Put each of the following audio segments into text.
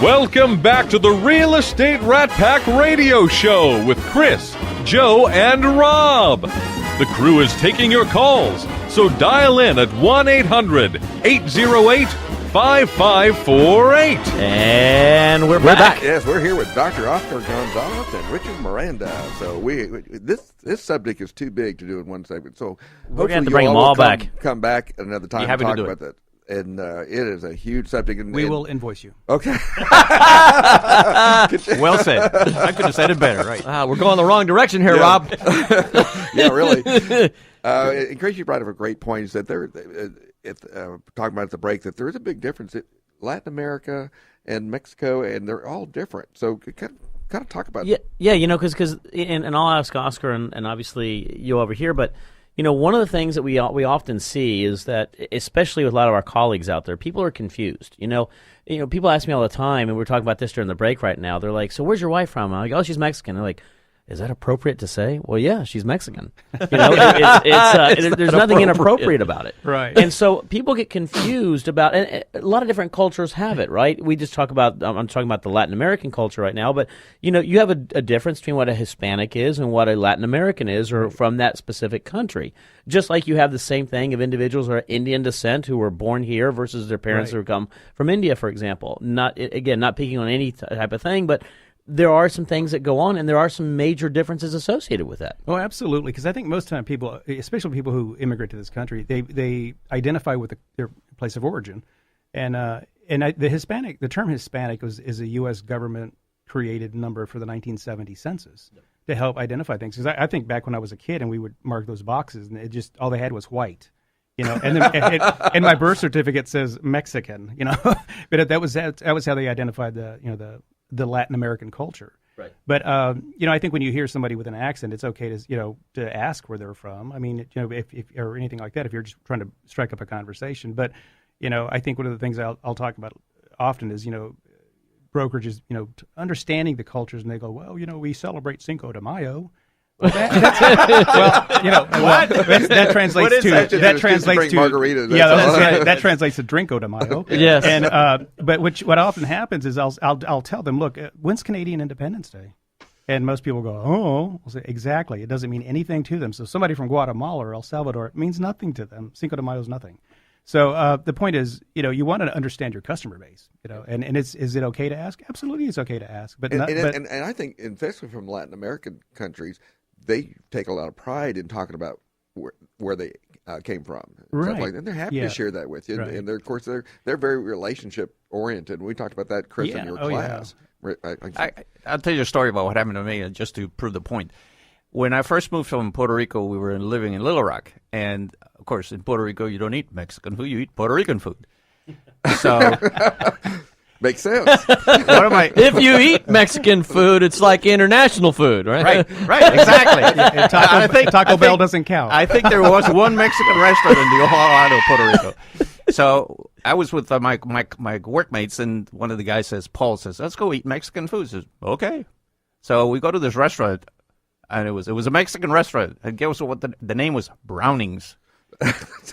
Welcome back to the Real Estate Rat Pack Radio Show with Chris, Joe, and Rob. The crew is taking your calls, so dial in at 1-800-808-5548. And we're back. Yes, we're here with Dr. Oscar Gonzales and Richard Miranda. So this subject is too big to do in one segment. So we're going to bring them all back. Come back another time and talk about that. And it is a huge subject. And we will invoice you. Okay. Well said. I could have said it better, right? We're going the wrong direction here, Rob. Yeah, really. In case you brought up a great point, is that talking about at the break, that there is a big difference. Latin America and Mexico, and they're all different. So kind of talk about that. Yeah, because and I'll ask Oscar and obviously you over here, but one of the things that we often see is that, especially with a lot of our colleagues out there, people are confused. People ask me all the time, and we're talking about this during the break right now. They're like, "So where's your wife from?" I'm like, "Oh, she's Mexican." They're like, "Is that appropriate to say?" Well, yeah, she's Mexican. There's nothing inappropriate about it, right? And so people get confused about, and a lot of different cultures have it, right? We just talk about. I'm talking about the Latin American culture right now, but you have a difference between what a Hispanic is and what a Latin American is, or from that specific country. Just like you have the same thing of individuals who are Indian descent who were born here versus their parents who come from India, for example. Not picking on any type of thing, but there are some things that go on, and there are some major differences associated with that. Oh, absolutely. Because I think most of the time people, especially people who immigrate to this country, they identify with their place of origin. And the term Hispanic is a U.S. government created number for the 1970 census to help identify things. Because I think back when I was a kid and we would mark those boxes, and all they had was white. And then, and my birth certificate says Mexican. But that was how they identified the Latin American culture. Right. But I think when you hear somebody with an accent, it's okay to ask where they're from. I mean, if or anything like that, if you're just trying to strike up a conversation. But I think one of the things I'll talk about often is brokerages, understanding the cultures, and they go, well, we celebrate Cinco de Mayo. Well, that translates to margarita. That translates to Drinko de Mayo. Yes, and but what often happens is I'll tell them, look, when's Canadian Independence Day? And most people go, oh, I'll say, exactly. It doesn't mean anything to them. So somebody from Guatemala or El Salvador, it means nothing to them. Cinco de Mayo is nothing. So the point is, you want to understand your customer base, and is it okay to ask? Absolutely, it's okay to ask. But I think, especially from Latin American countries, they take a lot of pride in talking about where they came from, right? Like, and they're happy to share that with you. Right. And of course, they're very relationship oriented. We talked about that, Chris, in your class. Yeah. I'll tell you a story about what happened to me, just to prove the point. When I first moved from Puerto Rico, we were living in Little Rock, and of course, in Puerto Rico, you don't eat Mexican food; you eat Puerto Rican food. So. Makes sense. If you eat Mexican food, it's like international food, right? Right, exactly. Taco Bell doesn't count. I think there was one Mexican restaurant in the whole island of Puerto Rico. So I was with my workmates, and one of the guys Paul says, let's go eat Mexican food. Says, okay. So we go to this restaurant, and it was a Mexican restaurant. And guess what? The name was Brownings.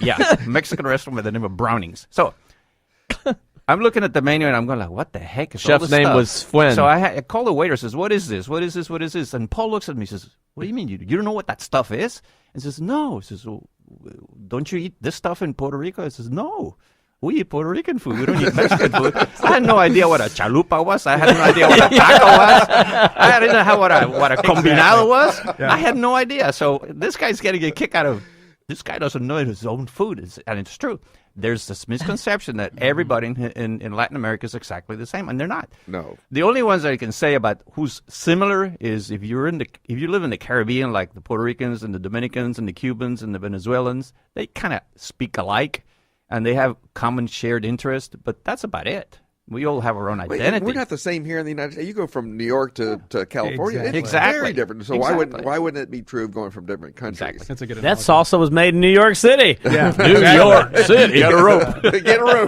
Yeah, Mexican restaurant with the name of Brownings. So I'm looking at the menu, and I'm going like, what the heck is all this Chef's name stuff? was Fuen. So I call the waiter, says, what is this? What is this? What is this? And Paul looks at me and says, what do you mean? You don't know what that stuff is? And says, no. He says, well, don't you eat this stuff in Puerto Rico? I says, no. We eat Puerto Rican food. We don't eat Mexican food. I had no idea what a chalupa was. I had no idea what a taco was. I didn't know what a combinado was. Yeah. I had no idea. So this guy's getting a kick out of, this guy doesn't know his own food. And it's true. There's this misconception that everybody in Latin America is exactly the same, and they're not. No. The only ones that I can say about who's similar is if you live in the Caribbean, like the Puerto Ricans and the Dominicans and the Cubans and the Venezuelans, they kind of speak alike, and they have common shared interest, but that's about it. We all have our own identity. We're not the same here in the United States. You go from New York to California. Exactly. It's very different. So why wouldn't it be true of going from different countries? Exactly. That's a good That salsa was made in New York City. Yeah. New York City. Get a rope. Get a rope.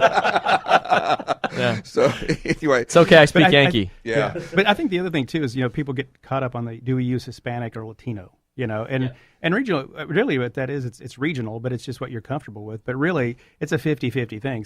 Yeah. So anyway. It's okay, I speak Yankee. Yeah. But I think the other thing, too, is, people get caught up on do we use Hispanic or Latino? And regional, really what that is, it's regional, but it's just what you're comfortable with. But really, it's a 50-50 thing.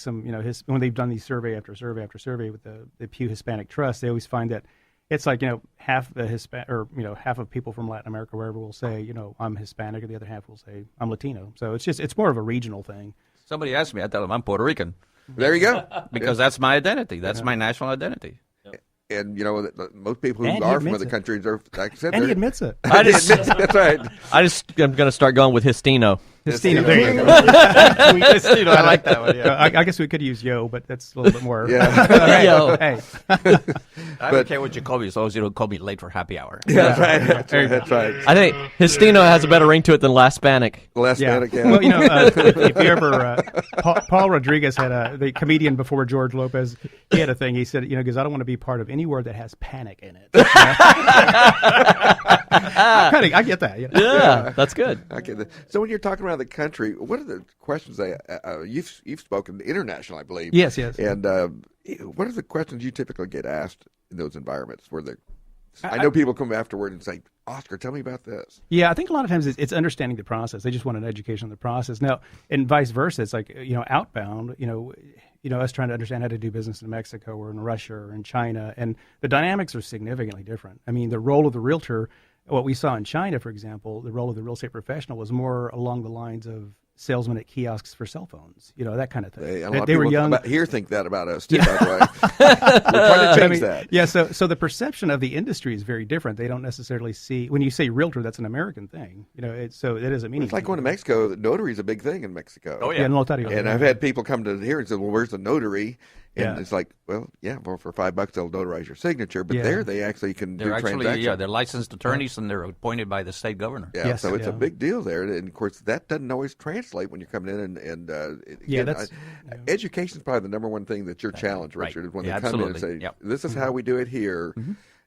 When they've done these survey after survey after survey with the Pew Hispanic Trust, they always find that it's like, half half of people from Latin America, wherever, will say, I'm Hispanic, and the other half will say I'm Latino. So it's more of a regional thing. Somebody asked me, I tell them I'm Puerto Rican. There you go. Because that's my identity. That's my national identity. And most people who And he are from admits other it. countries are, like I said, And he they're- admits it. That's right. I'm going to start going with Histino. Histino, there you go. Histino, I like that one. Yeah. I guess we could use yo, but that's a little bit more. Yeah. Yo. Hey. I don't care what you call me, as long as you don't call me late for happy hour. That's right. That's right. I think Histino has a better ring to it than Last Hispanic. The last Yeah. man, Well, if you ever, Paul Rodriguez had the comedian before George Lopez. He had a thing. He said, because I don't want to be part of any word that has panic in it. I get that. Yeah, that's good. Okay. So when you're talking around the country, what are the questions you've spoken international, I believe? Yes. And what are the questions you typically get asked in those environments where I know people come afterward and say, Oscar, tell me about this. Yeah, I think a lot of times it's understanding the process. They just want an education on the process. Now, and vice versa, it's like, outbound, us trying to understand how to do business in Mexico or in Russia or in China. And the dynamics are significantly different. I mean, the role of the realtor, what we saw in China, for example, the role of the real estate professional was more along the lines of salesmen at kiosks for cell phones, that kind of thing. A lot of they were people young. here think that about us, too, by the way. We're trying to change that. Yeah, so the perception of the industry is very different. They don't necessarily see, when you say realtor, that's an American thing. So it doesn't mean It's like going to Mexico. The notary is a big thing in Mexico. Oh, Yeah, notario. And I've had people come to here and say, well, where's the notary? And Yeah. it's like, well, for $5 they'll notarize your signature. But Yeah. there they actually can do They're actually, transactions. they're licensed attorneys, and they're appointed by the state governor. Yeah, Yes, so it's a yeah. big deal there, and of course that doesn't always translate when you're coming in. Yeah, again, that's- education is probably the number one thing that's your challenge, Right. Richard. Is when Yeah, they come in and absolutely. say, Yep. "This is how we do it here,"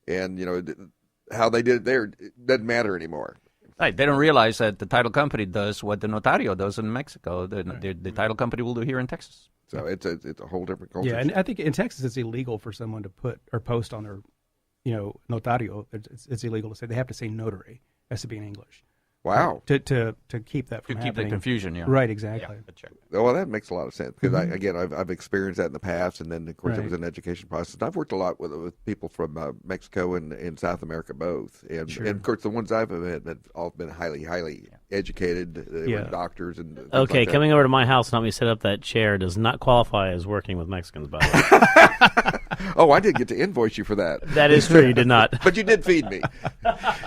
and how they did it there it doesn't matter anymore. Right. They don't realize that the title company does what the notario does in Mexico. The title company will do here in Texas. So it's a whole different culture. Yeah, and I think in Texas it's illegal for someone to put or post on their, notario. It's illegal to say. They have to say notary. It has to be in English. Wow. To keep that To from keep the happening. confusion, yeah. Right, exactly. Yeah, check. Well, that makes a lot of sense because I've experienced that in the past, and then of course it was Right. an education process. And I've worked a lot with people from Mexico and South America both, and of course the ones I've had have all been highly educated. They were doctors and things Okay, like that. coming over to my house and help me set up that chair does not qualify as working with Mexicans, by the way. Oh, I did get to invoice you for that, That is true, you did not. but you did feed me.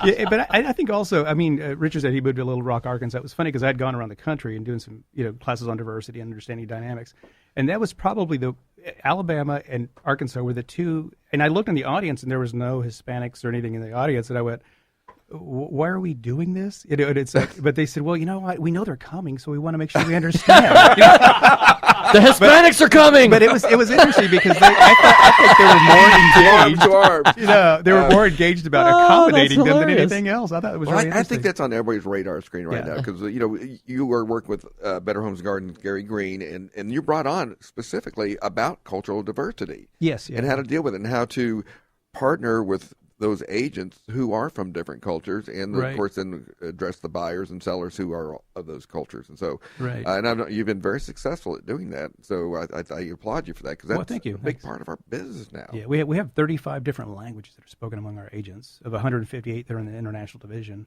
Yeah, but I think also, Richard said he moved to Little Rock, Arkansas. It was funny because I'd gone around the country and doing some, classes on diversity and understanding dynamics, and that was probably Alabama and Arkansas were the two. And I looked in the audience, and there was no Hispanics or anything in the audience, and I went, why are we doing this? And it's like, but they said, well, you know what? We know they're coming, so we want to make sure we understand. The Hispanics are coming. But it was interesting because I think they were more engaged. Arm to arm. They were more engaged about Oh, accommodating that's them than hilarious. anything else. I thought it was Well, really I interesting. think that's on everybody's radar screen right now because you were working with Better Homes and Gardens, Gary Green, and you brought on specifically about cultural diversity. Yes, yeah. And how to deal with it and how to partner with those agents who are from different cultures, and Right. of course then address the buyers and sellers who are of those cultures. And so, Right. you've been very successful at doing that. So I applaud you for that because that's thank you. a big Thanks. part of our business now. Yeah, we have 35 different languages that are spoken among our agents. Of 158, they're in the international division,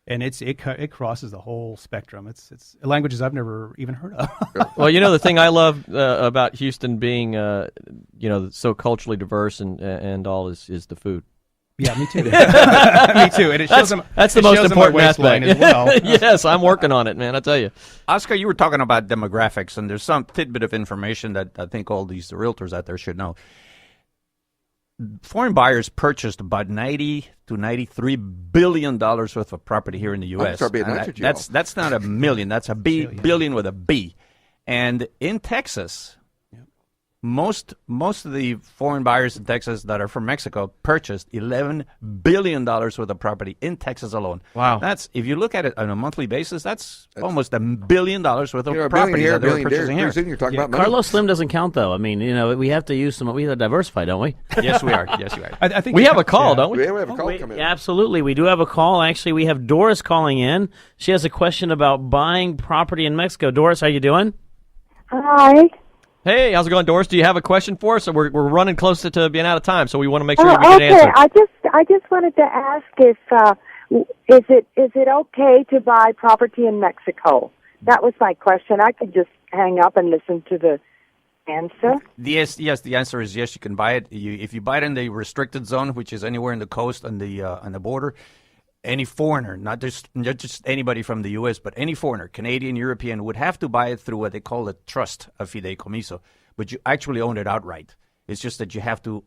and it crosses the whole spectrum. It's languages I've never even heard of. Well, the thing I love about Houston being, so culturally diverse and all is the food. Yeah, me too. Me too. And it shows them. That's the it most shows them my important waistline aspect. as well. Yes, I'm working on it, man. I tell you. Oscar, you were talking about demographics, and there's some tidbit of information that I think all these realtors out there should know. Foreign buyers purchased about $90 to $93 billion worth of property here in the U.S. start being And nice at you all. that's not a million. That's a billion with a B. And in Texas, most of the foreign buyers in Texas that are from Mexico purchased $11 billion worth of property in Texas alone. Wow. That's, if you look at it on a monthly basis, that's almost $1 billion worth of You know, a billion property here, a that they're billion there. purchasing Pretty here. soon you're talking about money. Carlos Slim doesn't count, though. I mean, we have to use we have to diversify, don't we? Yes, we are. Yes, we are. I think We have a call, don't we? We have a call coming in. Absolutely. We do have a call. Actually, we have Doris calling in. She has a question about buying property in Mexico. Doris, how you doing? Hi. Hey, how's it going, Doris? Do you have a question for us? We're running close to being out of time, so we want to make sure we get an Okay. answer. I just wanted to ask if is it okay to buy property in Mexico? That was my question. I could just hang up and listen to the answer. Yes. The answer is yes. You can buy it. If you buy it in the restricted zone, which is anywhere in the coast on the border, any foreigner, not just anybody from the U.S., but any foreigner, Canadian, European, would have to buy it through what they call a trust, a fideicomiso. But you actually own it outright. It's just that you have to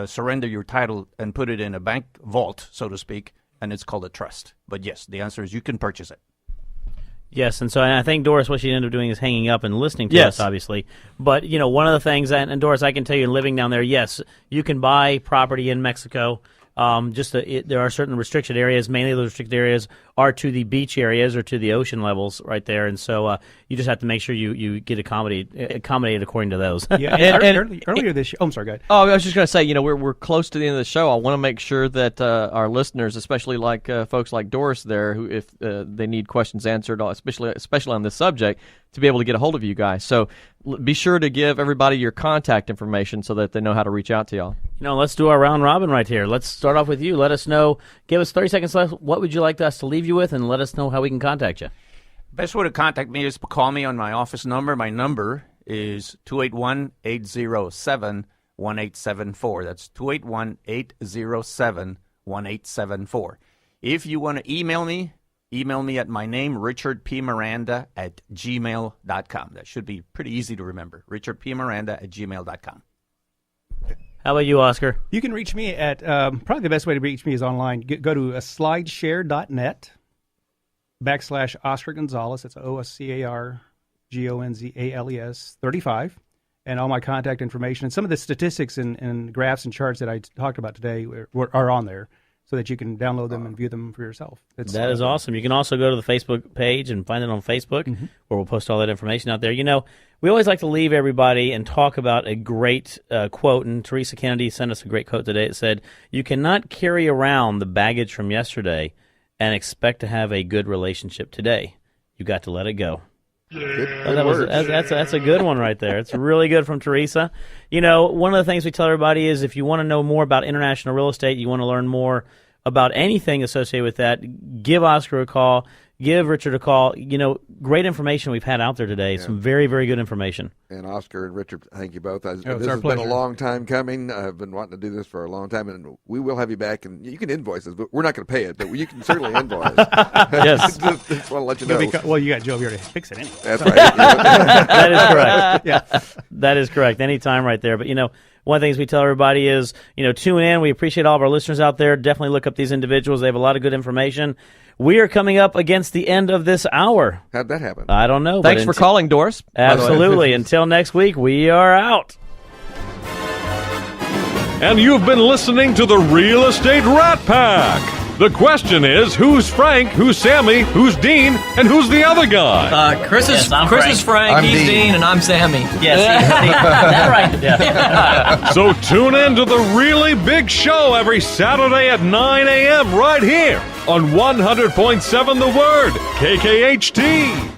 surrender your title and put it in a bank vault, so to speak, and it's called a trust. But yes, the answer is you can purchase it. Yes, and so I think Doris, what she ended up doing is hanging up and listening to us, obviously. But one of the things, and Doris, I can tell you, living down there, yes, you can buy property in Mexico. There are certain restricted areas. Mainly those restricted areas are to the beach areas or to the ocean levels right there, and so you just have to make sure you get accommodated according to those. Yeah, earlier this year. Oh, I'm sorry, go ahead. Oh, I was just going to say, we're close to the end of the show. I want to make sure that our listeners, especially like folks like Doris there, who if they need questions answered, especially on this subject, to be able to get a hold of you guys. So be sure to give everybody your contact information so that they know how to reach out to y'all. Let's do our round robin right here. Let's start off with you. Let us know. Give us 30 seconds left. What would you like us to leave you with, and let us know how we can contact you. Best way to contact me is to call me on my office number. My number is 281-807-1874. That's 281-807-1874. If you want to email me at my name, richardpmiranda@gmail.com. That should be pretty easy to remember, richardpmiranda@gmail.com. How about you, Oscar? You can reach me at, probably the best way to reach me is online. Go to slideshare.net /Oscar Gonzales. That's OSCARGONZALES 35. And all my contact information and some of the statistics and graphs and charts that I talked about today are on there, so that you can download them and view them for yourself. That is awesome. You can also go to the Facebook page and find it on Facebook, where we'll post all that information out there. We always like to leave everybody and talk about a great quote, and Teresa Kennedy sent us a great quote today. It said, "You cannot carry around the baggage from yesterday and expect to have a good relationship today. You got to let it go." That's a good one right there. It's really good from Teresa. One of the things we tell everybody is if you want to know more about international real estate, you want to learn more about anything associated with that, give Oscar a call, give Richard a call. Great information we've had out there today. Some very, very good information. And Oscar and Richard, thank you both. This our has pleasure. been a long time coming. I've been wanting to do this for a long time, and we will have you back. And you can invoice us, but we're not going to pay it. But you can certainly invoice. Yes. just want to let you know. Well, you got Joe here to fix it anyway. That's right. That is correct. Yeah. That is correct. Anytime right there. But, one of the things we tell everybody is, tune in. We appreciate all of our listeners out there. Definitely look up these individuals. They have a lot of good information. We are coming up against the end of this hour. How'd that happen? I don't know. Thanks for calling, Doris. Absolutely. Until next week, we are out. And you've been listening to the Real Estate Rat Pack. The question is, who's Frank, who's Sammy, who's Dean, and who's the other guy? Chris is Frank, I'm he's Dean. Dean, and I'm Sammy. Yes. That's right. Yeah. So tune in to the really big show every Saturday at 9 a.m. right here on 100.7 The Word, KKHT.